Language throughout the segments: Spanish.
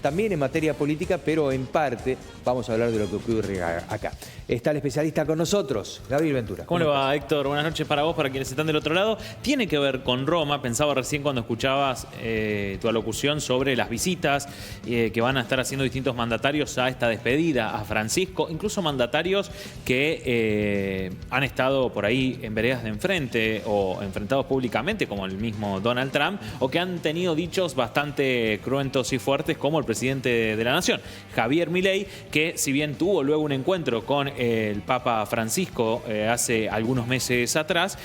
también en materia política, pero en parte vamos a hablar de lo que ocurre acá. Está el especialista con nosotros, Gabriel Ventura. ¿Cómo le va, Héctor? Buenas noches para vos, para quienes están del otro lado. Tiene que ver con Roma. Pensaba recién cuando escuchabas tu alocución sobre las visitas que van a estar haciendo distintos mandatarios a esta despedida a Francisco, incluso mandatarios que han estado por ahí en veredas de enfrente o enfrentados públicamente, como el mismo Donald Trump, o que han tenido dichos bastante cruentos y fuertes, como el presidente de la Nación, Javier Milei, que si bien tuvo luego un encuentro con el Papa Francisco hace algunos meses atrás,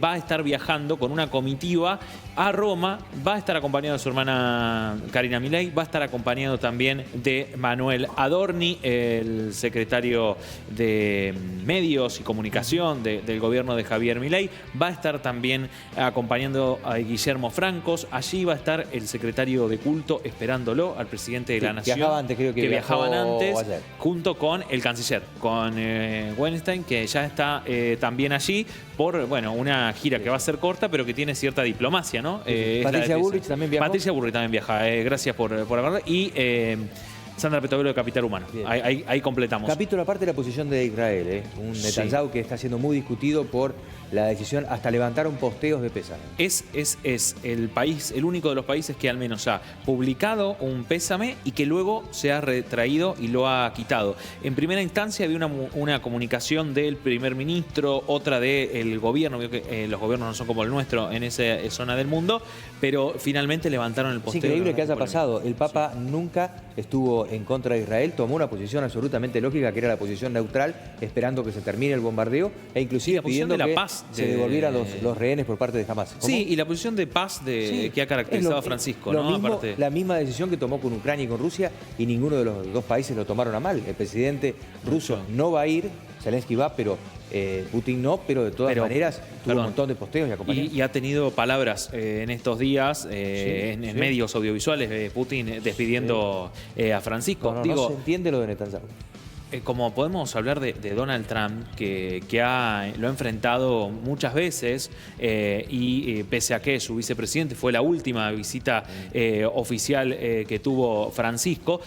va a estar viajando con una comitiva a Roma, va a estar acompañado de su hermana Karina Milei, va a estar acompañado también de Manuel Adorni, el secretario de Medios y Comunicación del gobierno de Javier Milei, va a estar también acompañando a Guillermo Francos, allí va a estar el secretario de culto esperándolo al presidente de la Nación, viajaba antes, creo que viajaban antes, ayer, junto con el canciller, con Weinstein, que ya está también allí por una gira que va a ser corta, pero que tiene cierta diplomacia, ¿no? Patricia Bullrich también viajó. Patricia Bullrich también viaja, gracias por acordar. Y Sandra Petovelo de Capital Humano. Ahí completamos. Capítulo aparte de la posición de Israel, un Netanyahu que está siendo muy discutido por la decisión, hasta levantaron posteos de pésame. Es el país, el único de los países que al menos ha publicado un pésame y que luego se ha retraído y lo ha quitado. En primera instancia había una comunicación del primer ministro, otra del gobierno, veo que los gobiernos no son como el nuestro en esa zona del mundo, pero finalmente levantaron el posteo. Es increíble que haya pasado. El Papa nunca estuvo en contra de Israel, tomó una posición absolutamente lógica, que era la posición neutral, esperando que se termine el bombardeo e inclusive pidiendo de la que paz se devolvieran los rehenes por parte de Hamas. ¿Cómo? Sí, y la posición de paz que ha caracterizado a Francisco, ¿no? Aparte, la misma decisión que tomó con Ucrania y con Rusia, y ninguno de los dos países lo tomaron a mal. El presidente ruso no va a ir, Zelensky va, pero Putin no, pero de todas maneras tuvo un montón de posteos y acompañantes. Y ha tenido palabras en estos días en medios audiovisuales, Putin despidiendo a Francisco. No se entiende lo de Netanyahu. Como podemos hablar de Donald Trump, que lo ha enfrentado muchas veces y pese a que su vicepresidente fue la última visita oficial que tuvo Francisco,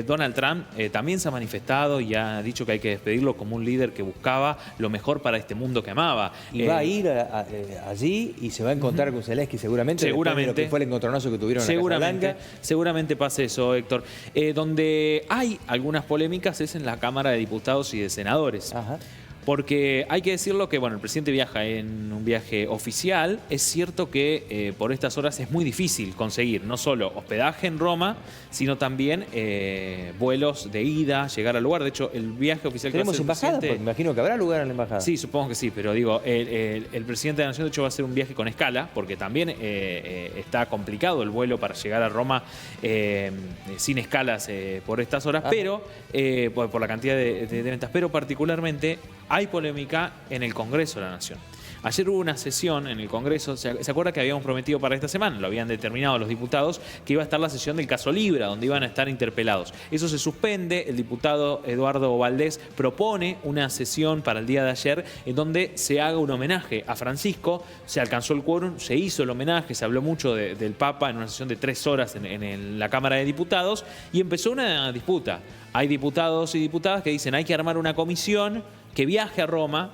Donald Trump también se ha manifestado y ha dicho que hay que despedirlo como un líder que buscaba lo mejor para este mundo que amaba. Y va a ir allí y se va a encontrar con Zelensky seguramente. Seguramente. De lo que fue el encontronazo que tuvieron en la Casa Blanca. Seguramente pase eso, Héctor. Donde hay algunas polémicas es en la Cámara de Diputados y de Senadores. Ajá. Porque hay que decirlo que, el presidente viaja en un viaje oficial. Es cierto que por estas horas es muy difícil conseguir no solo hospedaje en Roma, sino también vuelos de ida, llegar al lugar. De hecho, el viaje oficial que va a hacer el presidente... Pues me imagino que habrá lugar en la embajada. Sí, supongo que sí, pero digo, el presidente de la Nación, de hecho, va a hacer un viaje con escala, porque también está complicado el vuelo para llegar a Roma sin escalas por estas horas, pero por la cantidad de ventas, pero particularmente hay polémica en el Congreso de la Nación. Ayer hubo una sesión en el Congreso, ¿se acuerda que habíamos prometido para esta semana? Lo habían determinado los diputados, que iba a estar la sesión del caso Libra, donde iban a estar interpelados. Eso se suspende, el diputado Eduardo Valdés propone una sesión para el día de ayer en donde se haga un homenaje a Francisco, se alcanzó el quórum, se hizo el homenaje, se habló mucho del Papa en una sesión de 3 horas en la Cámara de Diputados y empezó una disputa. Hay diputados y diputadas que dicen hay que armar una comisión que viaje a Roma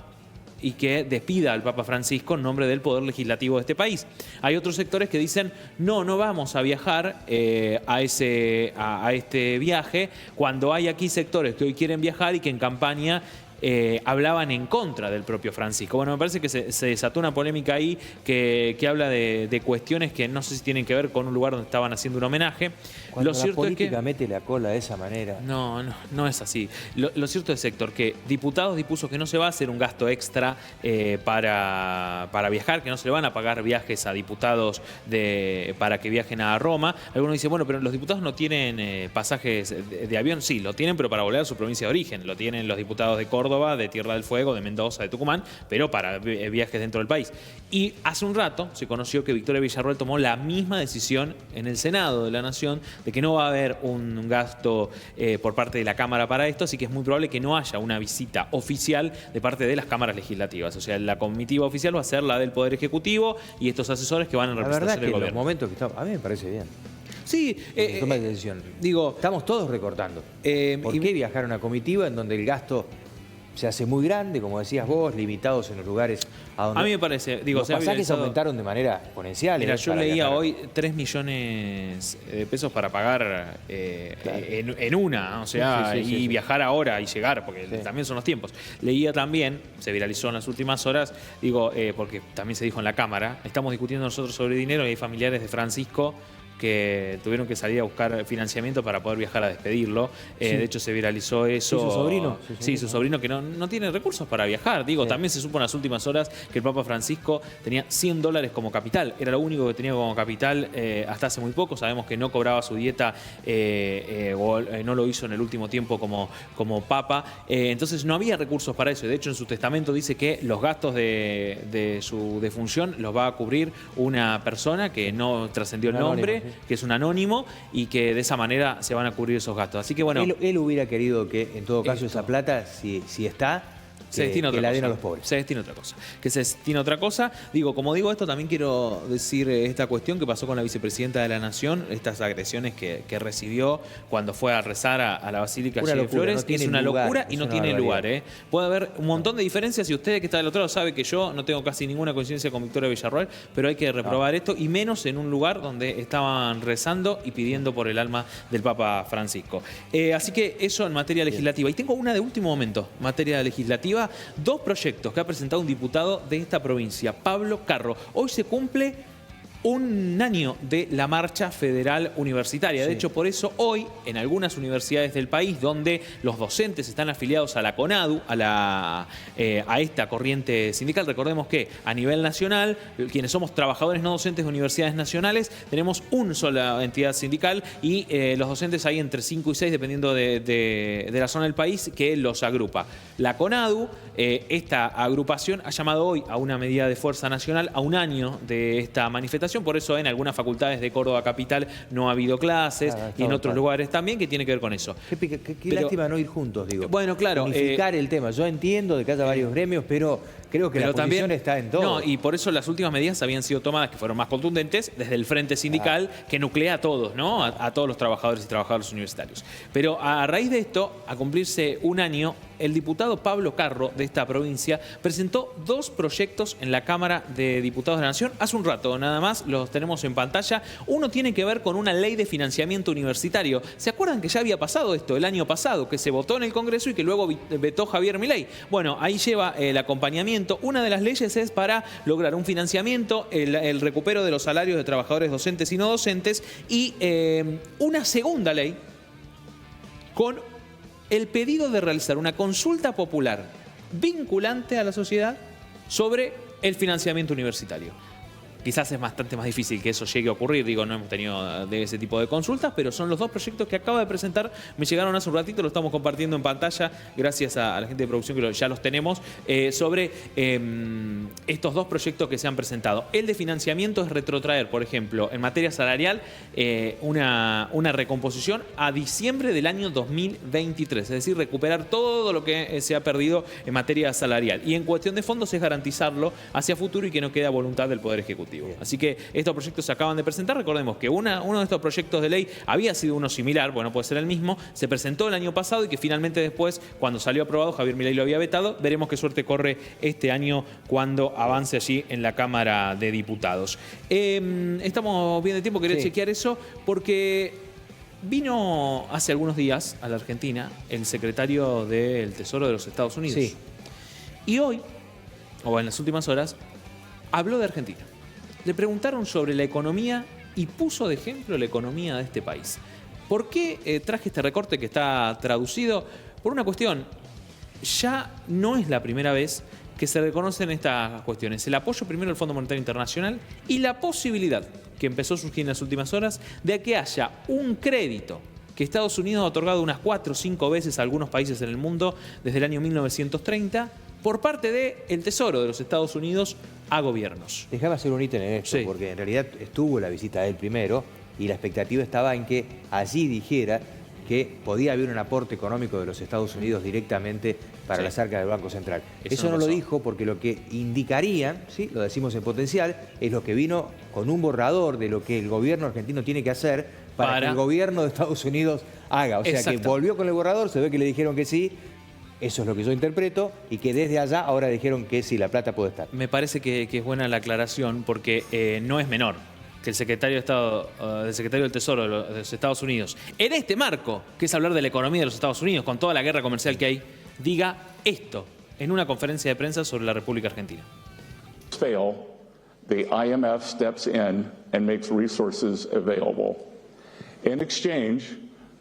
y que despida al Papa Francisco en nombre del Poder Legislativo de este país. Hay otros sectores que dicen, no vamos a viajar a este viaje, cuando hay aquí sectores que hoy quieren viajar y que en campaña hablaban en contra del propio Francisco. Me parece que se desató una polémica ahí que habla de cuestiones que no sé si tienen que ver con un lugar donde estaban haciendo un homenaje. Cuando la política mete la cola de esa manera. No es así. Lo cierto es, Héctor, que diputados dispuso que no se va a hacer un gasto extra para viajar, que no se le van a pagar viajes a diputados para que viajen a Roma. Algunos dicen, pero los diputados no tienen pasajes de avión. Sí, lo tienen, pero para volver a su provincia de origen. Lo tienen los diputados de Córdoba, de Tierra del Fuego, de Mendoza, de Tucumán, pero para viajes dentro del país. Y hace un rato se conoció que Victoria Villarroel tomó la misma decisión en el Senado de la Nación, de que no va a haber un gasto por parte de la Cámara para esto, así que es muy probable que no haya una visita oficial de parte de las cámaras legislativas. O sea, la comitiva oficial va a ser la del Poder Ejecutivo y estos asesores que van en representación del gobierno. Los momentos que estamos, a mí me parece bien. Sí, toma de decisión. Digo, estamos todos recortando. ¿Por qué viajar a una comitiva en donde el gasto se hace muy grande, como decías vos, limitados en los lugares a donde... A mí me parece, digo, los pasajes aumentaron de manera exponencial. Mira, yo leía hoy 3 millones de pesos para pagar claro. en una, o sea, sí, viajar ahora y llegar, porque también son los tiempos. Leía también, se viralizó en las últimas horas, digo, porque también se dijo en la Cámara, estamos discutiendo nosotros sobre dinero y hay familiares de Francisco que tuvieron que salir a buscar financiamiento para poder viajar a despedirlo. De hecho, se viralizó eso. ¿Y su sobrino? Sí, su sobrino que no tiene recursos para viajar. Digo, también se supo en las últimas horas que el Papa Francisco tenía $100 como capital. Era lo único que tenía como capital hasta hace muy poco. Sabemos que no cobraba su dieta o no lo hizo en el último tiempo como Papa. Entonces no había recursos para eso. De hecho, en su testamento dice que los gastos de su defunción los va a cubrir una persona que no trascendió el nombre, que es un anónimo y que de esa manera se van a cubrir esos gastos. Así que bueno... Él hubiera querido que en todo caso esa plata, si está... se destina a otra que la cosa. den a los pobres. Se destina a otra cosa. Que se destina a otra cosa. Digo, como digo esto, también quiero decir esta cuestión que pasó con la vicepresidenta de la Nación, estas agresiones que recibió cuando fue a rezar a la Basílica de Flores. Es una locura y no tiene lugar. Puede haber un montón de diferencias y usted que está del otro lado sabe que yo no tengo casi ninguna coincidencia con Victoria Villarroel, pero hay que reprobar esto y menos en un lugar donde estaban rezando y pidiendo por el alma del Papa Francisco. Así que eso en materia legislativa. Y tengo una de último momento, materia legislativa. 2 proyectos que ha presentado un diputado de esta provincia, Pablo Carro. Hoy se cumple un año de la marcha federal universitaria. De hecho, por eso hoy, en algunas universidades del país donde los docentes están afiliados a la CONADU, a esta corriente sindical, recordemos que a nivel nacional, quienes somos trabajadores no docentes de universidades nacionales, tenemos una sola entidad sindical y los docentes hay entre 5 y 6, dependiendo de la zona del país, que los agrupa. La CONADU, esta agrupación, ha llamado hoy a una medida de fuerza nacional a un año de esta manifestación. Por eso en algunas facultades de Córdoba capital no ha habido clases y en otros lugares también, que tiene que ver con eso. Qué lástima no ir juntos, digo. Bueno, claro. Unificar el tema. Yo entiendo de que haya varios gremios, pero creo que la posición está en todo. No, y por eso las últimas medidas habían sido tomadas, que fueron más contundentes, desde el frente sindical, que nuclea a todos, ¿no? A todos los trabajadores y trabajadoras universitarios. Pero a raíz de esto, a cumplirse un año, el diputado Pablo Carro, de esta provincia, presentó 2 proyectos en la Cámara de Diputados de la Nación. Hace un rato, nada más, los tenemos en pantalla. Uno tiene que ver con una ley de financiamiento universitario. ¿Se acuerdan que ya había pasado esto el año pasado, que se votó en el Congreso y que luego vetó Javier Milei? Bueno, ahí lleva el acompañamiento. Una de las leyes es para lograr un financiamiento, el recupero de los salarios de trabajadores docentes y no docentes, y una segunda ley con el pedido de realizar una consulta popular vinculante a la sociedad sobre el financiamiento universitario. Quizás es bastante más difícil que eso llegue a ocurrir, digo, no hemos tenido de ese tipo de consultas, pero son los 2 proyectos que acabo de presentar, me llegaron hace un ratito, lo estamos compartiendo en pantalla, gracias a la gente de producción que ya los tenemos, sobre estos 2 proyectos que se han presentado. El de financiamiento es retrotraer, por ejemplo, en materia salarial, una recomposición a diciembre del año 2023, es decir, recuperar todo lo que se ha perdido en materia salarial. Y en cuestión de fondos es garantizarlo hacia futuro y que no quede a voluntad del Poder Ejecutivo. Así que estos proyectos se acaban de presentar. Recordemos que uno de estos proyectos de ley había sido uno similar, bueno, puede ser el mismo, se presentó el año pasado y que finalmente después, cuando salió aprobado, Javier Milei lo había vetado. Veremos qué suerte corre este año cuando avance allí en la Cámara de Diputados. Estamos bien de tiempo, quería chequear eso, porque vino hace algunos días a la Argentina el secretario del Tesoro de los Estados Unidos. Sí. Y hoy, o en las últimas horas, habló de Argentina. Le preguntaron sobre la economía y puso de ejemplo la economía de este país. ¿Por qué traje este recorte que está traducido? Por una cuestión, ya no es la primera vez que se reconocen estas cuestiones. El apoyo primero del Fondo Monetario Internacional y la posibilidad que empezó a surgir en las últimas horas de que haya un crédito que Estados Unidos ha otorgado unas 4 o 5 veces a algunos países en el mundo desde el año 1930 por parte del Tesoro de los Estados Unidos a gobiernos. Déjame hacer un ítem en esto, porque en realidad estuvo la visita de él primero y la expectativa estaba en que allí dijera que podía haber un aporte económico de los Estados Unidos directamente para las arcas del Banco Central. Eso no lo dijo porque lo que indicarían, ¿sí?, lo decimos en potencial, es lo que vino con un borrador de lo que el gobierno argentino tiene que hacer para que el gobierno de Estados Unidos haga. O sea, que volvió con el borrador, se ve que le dijeron que sí. Eso es lo que yo interpreto, y que desde allá ahora dijeron que sí, la plata puede estar. Me parece que es buena la aclaración, porque no es menor que el secretario de Estado, el secretario del Tesoro de los Estados Unidos, en este marco, que es hablar de la economía de los Estados Unidos, con toda la guerra comercial que hay, diga esto en una conferencia de prensa sobre la República Argentina. Fail, the IMF steps in and makes resources available. In exchange,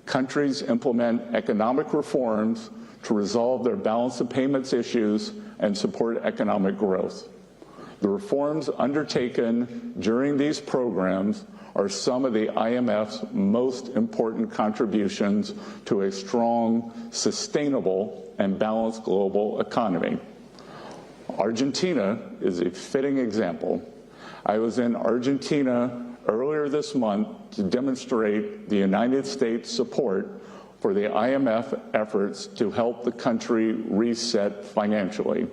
countries implement economic reforms to resolve their balance of payments issues and support economic growth. The reforms undertaken during these programs are some of the IMF's most important contributions to a strong, sustainable, and balanced global economy. Argentina is a fitting example. I was in Argentina earlier this month to demonstrate the United States support for the IMF efforts to help the country reset financially.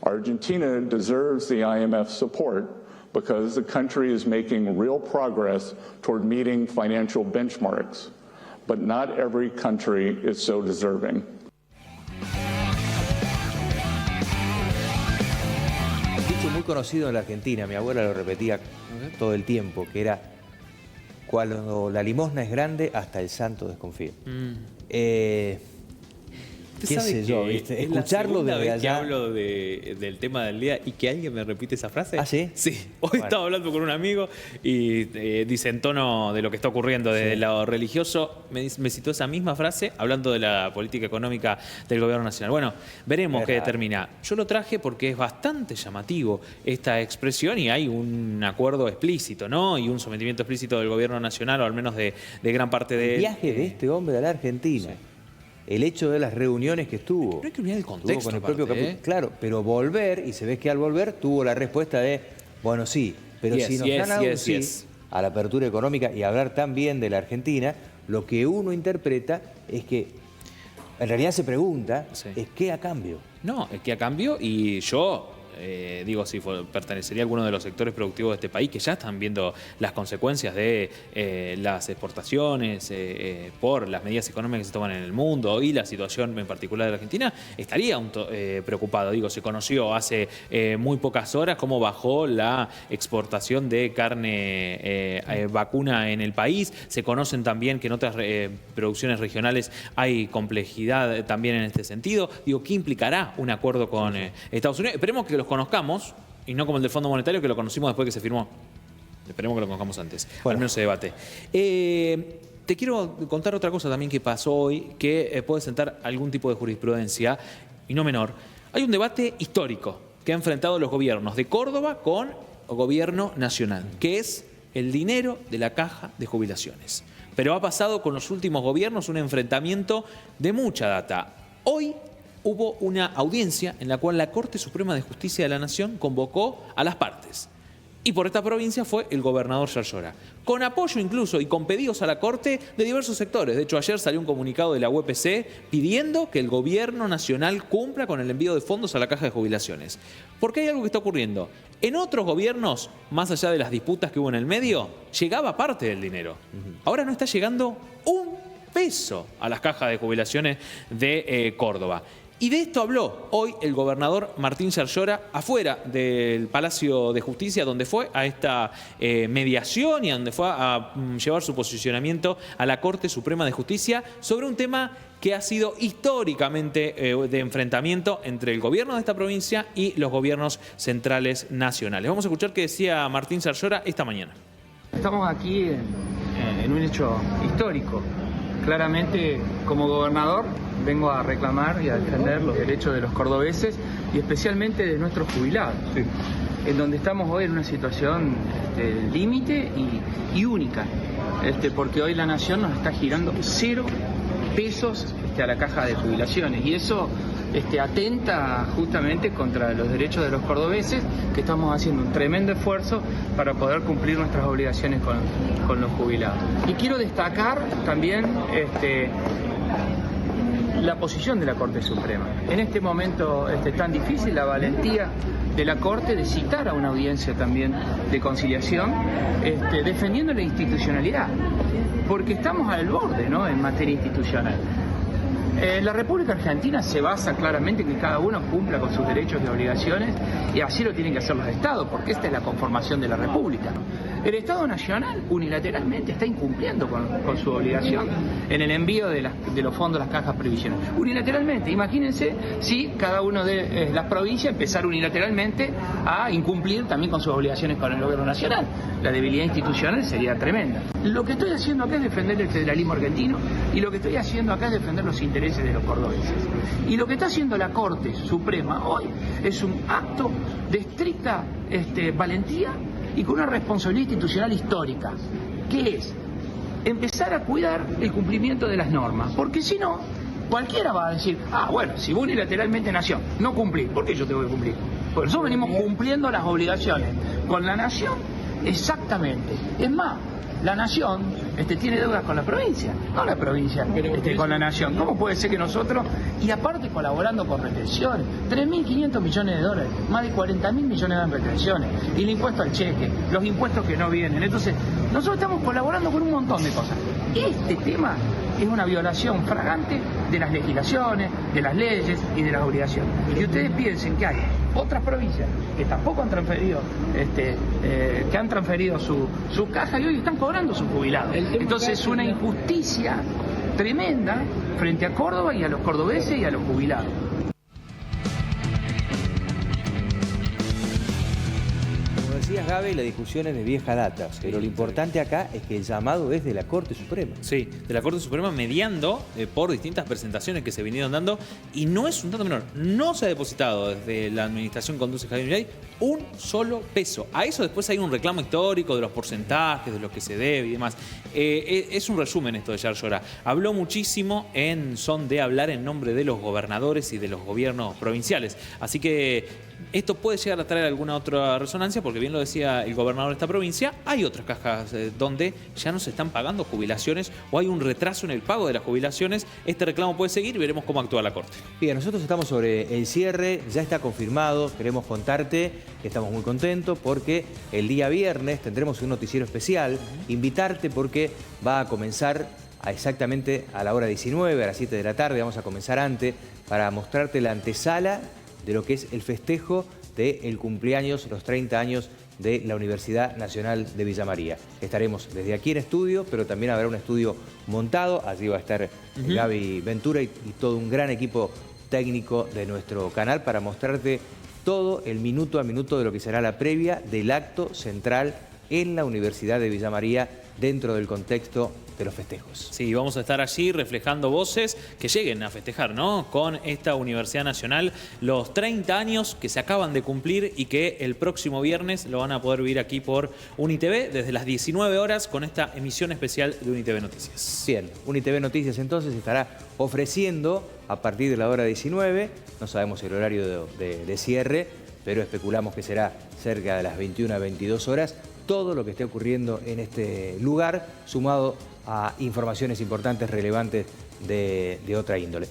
Argentina deserves the IMF support because the country is making real progress toward meeting financial benchmarks, but not every country is so deserving. Un dicho muy conocido en la Argentina, mi abuela lo repetía todo el tiempo, que era: cuando la limosna es grande, hasta el santo desconfía. ¿Qué sé yo? ¿Viste? Escucharlo desde allá. Que hablo del tema del día y que alguien me repite esa frase. ¿Ah, sí? Sí. Hoy estaba hablando con un amigo y dice en tono de lo que está ocurriendo desde lo religioso, me citó esa misma frase hablando de la política económica del gobierno nacional. Bueno, veremos qué determina. Yo lo traje porque es bastante llamativo esta expresión y hay un acuerdo explícito, ¿no? Y un sometimiento explícito del gobierno nacional, o al menos de gran parte de él. El viaje de este hombre a la Argentina. Sí. El hecho de las reuniones que estuvo. No hay que olvidar el contexto. Con el propio claro, pero volver, y se ve que al volver tuvo la respuesta de, bueno, sí, pero si nos dan algo a la apertura económica y hablar tan bien de la Argentina, lo que uno interpreta es que, en realidad se pregunta, es ¿qué a cambio? No, es que a cambio, y yo... digo, si pertenecería a alguno de los sectores productivos de este país que ya están viendo las consecuencias de las exportaciones por las medidas económicas que se toman en el mundo y la situación en particular de la Argentina, estaría preocupado. Digo, se conoció hace muy pocas horas cómo bajó la exportación de carne vacuna en el país. Se conocen también que en otras producciones regionales hay complejidad también en este sentido. Digo, ¿qué implicará un acuerdo con Estados Unidos? Esperemos que los conozcamos, y no como el del Fondo Monetario, que lo conocimos después que se firmó. Esperemos que lo conozcamos antes, al menos se debate. Te quiero contar otra cosa también que pasó hoy, que puede sentar algún tipo de jurisprudencia, y no menor. Hay un debate histórico que ha enfrentado los gobiernos de Córdoba con el gobierno nacional, que es el dinero de la caja de jubilaciones. Pero ha pasado con los últimos gobiernos un enfrentamiento de mucha data. Hoy hubo una audiencia en la cual la Corte Suprema de Justicia de la Nación convocó a las partes. Y por esta provincia fue el gobernador Yarlora, con apoyo incluso y con pedidos a la Corte de diversos sectores. De hecho, ayer salió un comunicado de la UPC pidiendo que el gobierno nacional cumpla con el envío de fondos a la caja de jubilaciones. Porque hay algo que está ocurriendo. En otros gobiernos, más allá de las disputas que hubo en el medio, llegaba parte del dinero. Ahora no está llegando un peso a las cajas de jubilaciones de Córdoba. Y de esto habló hoy el gobernador Martín Yarlora afuera del Palacio de Justicia, donde fue a esta mediación y donde fue a llevar su posicionamiento a la Corte Suprema de Justicia sobre un tema que ha sido históricamente de enfrentamiento entre el gobierno de esta provincia y los gobiernos centrales nacionales. Vamos a escuchar qué decía Martín Yarlora esta mañana. Estamos aquí en un hecho histórico. Claramente, como gobernador, vengo a reclamar y a defender los derechos de los cordobeses y especialmente de nuestros jubilados, en donde estamos hoy en una situación límite y única, porque hoy la Nación nos está girando 0 pesos a la caja de jubilaciones, y eso atenta justamente contra los derechos de los cordobeses, que estamos haciendo un tremendo esfuerzo para poder cumplir nuestras obligaciones con los jubilados. Y quiero destacar también la posición de la Corte Suprema. En este momento tan difícil, la valentía de la Corte de citar a una audiencia también de conciliación, defendiendo la institucionalidad, porque estamos al borde, ¿no?, en materia institucional. La República Argentina se basa claramente en que cada uno cumpla con sus derechos y obligaciones, y así lo tienen que hacer los estados, porque esta es la conformación de la República. El Estado Nacional unilateralmente está incumpliendo con su obligación en el envío de los fondos a las cajas previsionales. Unilateralmente, imagínense si cada uno de las provincias empezara unilateralmente a incumplir también con sus obligaciones con el gobierno nacional. La debilidad institucional sería tremenda. Lo que estoy haciendo acá es defender el federalismo argentino, y lo que estoy haciendo acá es defender los intereses de los cordobeses. Y lo que está haciendo la Corte Suprema hoy es un acto de estricta valentía y con una responsabilidad institucional histórica, que es empezar a cuidar el cumplimiento de las normas, porque si no, cualquiera va a decir, bueno, si vos unilateralmente nación no cumplís, ¿por qué yo tengo que cumplir? Porque nosotros venimos cumpliendo las obligaciones con la nación exactamente. Es más, la nación tiene deudas con la provincia, no la provincia con la nación. ¿Cómo puede ser que nosotros, y aparte colaborando con retenciones, 3.500 millones de dólares, más de 40.000 millones de retenciones, y el impuesto al cheque, los impuestos que no vienen? Entonces, nosotros estamos colaborando con un montón de cosas. Este tema es una violación flagrante de las legislaciones, de las leyes y de las obligaciones. Y ustedes piensen que hay otras provincias que tampoco han transferido, que han transferido su caja y hoy están cobrando sus jubilados. Entonces es una injusticia tremenda frente a Córdoba y a los cordobeses y a los jubilados. Decías, Gaby, la discusión es de vieja data, pero lo importante acá es que el llamado es de la Corte Suprema. Sí, de la Corte Suprema, mediando por distintas presentaciones que se vinieron dando, y no es un dato menor, no se ha depositado desde la administración que conduce Javier Milei un solo peso. A eso después hay un reclamo histórico de los porcentajes, de lo que se debe y demás. Es un resumen esto de Yarlora Llora. Habló muchísimo en son de hablar en nombre de los gobernadores y de los gobiernos provinciales. Así que esto puede llegar a traer alguna otra resonancia, porque bien lo decía el gobernador de esta provincia, hay otras cajas donde ya no se están pagando jubilaciones o hay un retraso en el pago de las jubilaciones. Este reclamo puede seguir, veremos cómo actúa la Corte. Bien, nosotros estamos sobre el cierre, ya está confirmado, queremos contarte que estamos muy contentos porque el día viernes tendremos un noticiero especial, invitarte porque va a comenzar exactamente a la hora 19, a las 7 de la tarde, vamos a comenzar antes para mostrarte la antesala de lo que es el festejo del cumpleaños, los 30 años de la Universidad Nacional de Villa María. Estaremos desde aquí en estudio, pero también habrá un estudio montado. Allí va a estar Gaby Ventura y todo un gran equipo técnico de nuestro canal para mostrarte todo el minuto a minuto de lo que será la previa del acto central en la Universidad de Villa María dentro del contexto de los festejos. Sí, vamos a estar allí reflejando voces que lleguen a festejar, ¿no?, con esta Universidad Nacional los 30 años que se acaban de cumplir y que el próximo viernes lo van a poder vivir aquí por UniTV desde las 19 horas con esta emisión especial de UniTV Noticias. Bien, UniTV Noticias entonces estará ofreciendo a partir de la hora 19, no sabemos el horario de cierre, pero especulamos que será cerca de las 21 a 22 horas, todo lo que esté ocurriendo en este lugar, sumado a informaciones importantes, relevantes de otra índole.